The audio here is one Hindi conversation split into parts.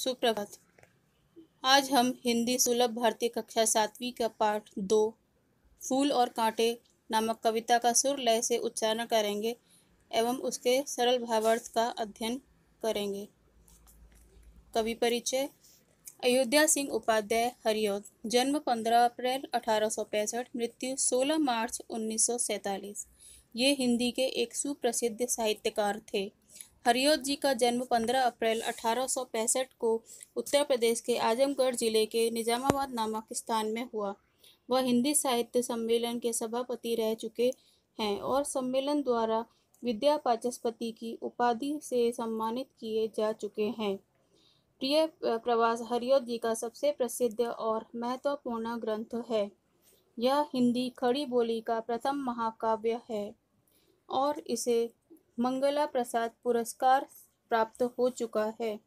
सुप्रभात। आज हम हिंदी सुलभ भारतीय कक्षा 7वीं का पाठ 2 फूल और कांटे नामक कविता का सुर लय से उच्चारण करेंगे एवं उसके सरल भावार्थ का अध्ययन करेंगे। कवि परिचय। अयोध्या सिंह उपाध्याय हरिऔध, जन्म 15 अप्रैल 1865, मृत्यु 16 मार्च 1947। ये हिंदी के एक सुप्रसिद्ध साहित्यकार थे। हरिऔध जी का जन्म 15 अप्रैल 1865 को उत्तर प्रदेश के आजमगढ़ जिले के निजामाबाद नामक स्थान में हुआ। वह हिंदी साहित्य सम्मेलन के सभापति रह चुके हैं और सम्मेलन द्वारा विद्या वाचस्पति की उपाधि से सम्मानित किए जा चुके हैं। प्रिय प्रवास हरिऔध जी का सबसे प्रसिद्ध और महत्वपूर्ण ग्रंथ है। यह हिंदी खड़ी बोली का प्रथम महाकाव्य है और इसे मंगला प्रसाद पुरस्कार प्राप्त हो चुका है।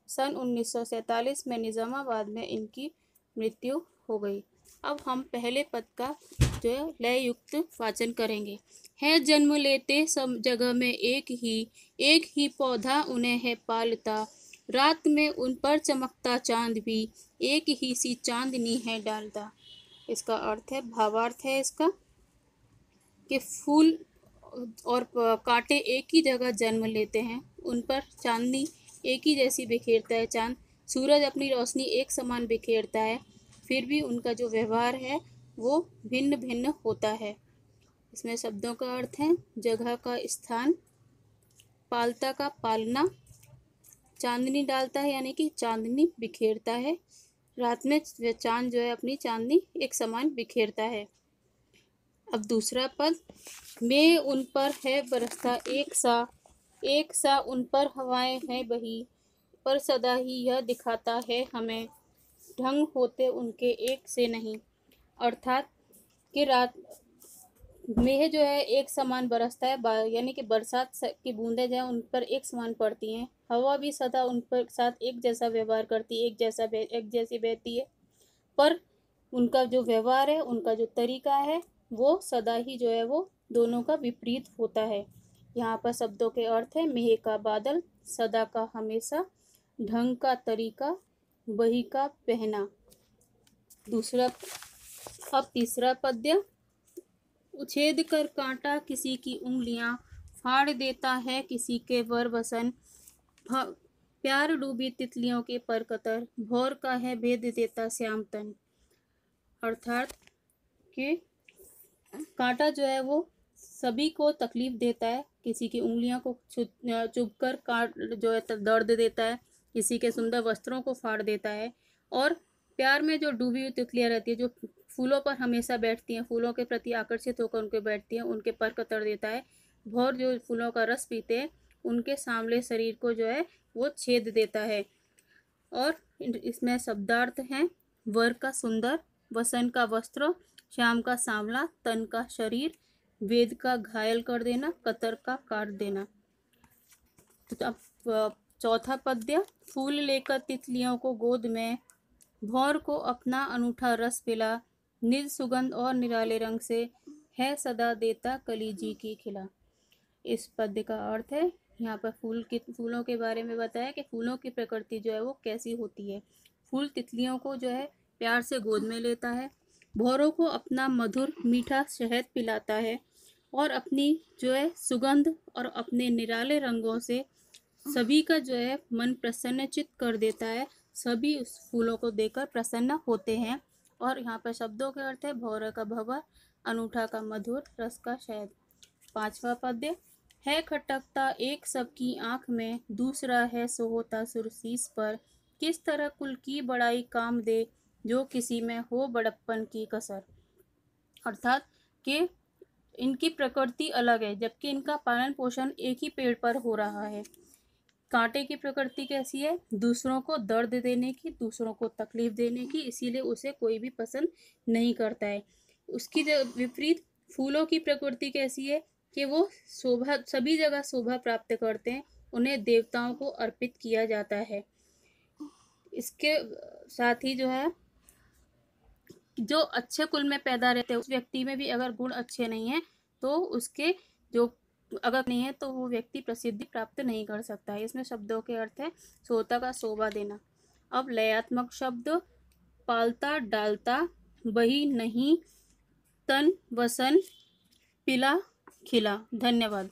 सन 1947 में निजामाबाद में इनकी मृत्यु हो गई। अब हम पहले पद का जो है लय युक्त वाचन करेंगे। है जन्म लेते सब जगह में एक ही पौधा उन्हें है पालता, रात में उन पर चमकता चांद भी एक ही सी चांदनी है डालता। इसका अर्थ है, भावार्थ है इसका कि फूल और कांटे एक ही जगह जन्म लेते हैं, उन पर चांदनी एक ही जैसी बिखेरता है चांद, सूरज अपनी रोशनी एक समान बिखेरता है, फिर भी उनका जो व्यवहार है वो भिन्न भिन्न होता है। इसमें शब्दों का अर्थ है जगह का स्थान, पालता का पालना, चांदनी डालता है यानी कि चांदनी बिखेरता है, रात में चांद जो है अपनी चांदनी एक समान बिखेरता है। अब दूसरा पद, मैं उन पर है बरसता एक सा उन पर हवाएं हैं बही, पर सदा ही यह दिखाता है हमें ढंग होते उनके एक से नहीं। अर्थात कि रात में जो है एक समान बरसता है, यानी कि बरसात की बूंदें जो है उन पर एक समान पड़ती हैं, हवा भी सदा उन पर साथ एक जैसा व्यवहार करती है, एक जैसी बहती है, पर उनका जो व्यवहार है, उनका जो तरीका है वो सदा ही जो है वो दोनों का विपरीत होता है। यहाँ पर शब्दों के अर्थ है मेह का बादल, सदा का हमेशा, ढंग का तरीका, बही का पहना। अब तीसरा पद्य, उछेद कर कांटा किसी की उंगलियां, फाड़ देता है किसी के वर वसन, प्यार डूबी तितलियों के पर कतर, भौर का है भेद देता श्याम तन। अर्थात कि कांटा जो है वो सभी को तकलीफ देता है, किसी की उंगलियों को चुभकर काट जो है दर्द देता है, किसी के सुंदर वस्त्रों को फाड़ देता है, और प्यार में जो डूबी हुई तितलियां रहती है, जो फूलों पर हमेशा बैठती हैं, फूलों के प्रति आकर्षित होकर उनके बैठती हैं, उनके पर कतर देता है। भौर जो फूलों का रस पीते हैं उनके सांवले शरीर को जो है वो छेद देता है। और इसमें शब्दार्थ हैं वर का सुंदर, वसन का वस्त्र, श्याम का सांवला, तन का शरीर, वेद का घायल कर देना, कतर का काट देना। तो अब चौथा पद्य, फूल लेकर तितलियों को गोद में, भौर को अपना अनूठा रस पिला, निज सुगंध और निराले रंग से है सदा देता कलीजी की खिला। इस पद्य का अर्थ है, यहाँ पर फूलों के बारे में बताया कि फूलों की प्रकृति जो है वो कैसी होती है। फूल तितलियों को जो है प्यार से गोद में लेता है, भौरों को अपना मधुर मीठा शहद पिलाता है, और अपनी जो है सुगंध और अपने निराले रंगों से सभी का जो है मन प्रसन्नचित कर देता है। सभी उस फूलों को देखकर प्रसन्न होते हैं। और यहाँ पर शब्दों के अर्थ है भौर का भंवर, अनूठा का मधुर, रस का शहद। पांचवा पद्य, है खटकता एक सबकी आंख में, दूसरा है सोहोता सुरसीस पर, किस तरह कुल की बड़ाई काम दे, जो किसी में हो बड़प्पन की कसर। अर्थात कि इनकी प्रकृति अलग है, जबकि इनका पालन पोषण एक ही पेड़ पर हो रहा है। कांटे की प्रकृति कैसी है, दूसरों को दर्द देने की, दूसरों को तकलीफ देने की, इसीलिए उसे कोई भी पसंद नहीं करता है। उसकी विपरीत फूलों की प्रकृति कैसी है कि वो शोभा, सभी जगह शोभा प्राप्त करते हैं, उन्हें देवताओं को अर्पित किया जाता है। इसके साथ ही जो है जो अच्छे कुल में पैदा रहते हैं उस व्यक्ति में भी अगर गुण अच्छे नहीं है तो उसके जो अगर नहीं है तो वो व्यक्ति प्रसिद्धि प्राप्त नहीं कर सकता है। इसमें शब्दों के अर्थ है सोता का शोभा देना। अब लयात्मक शब्द। पालता डालता, बही नहीं, तन वसन, पिला खिला। धन्यवाद।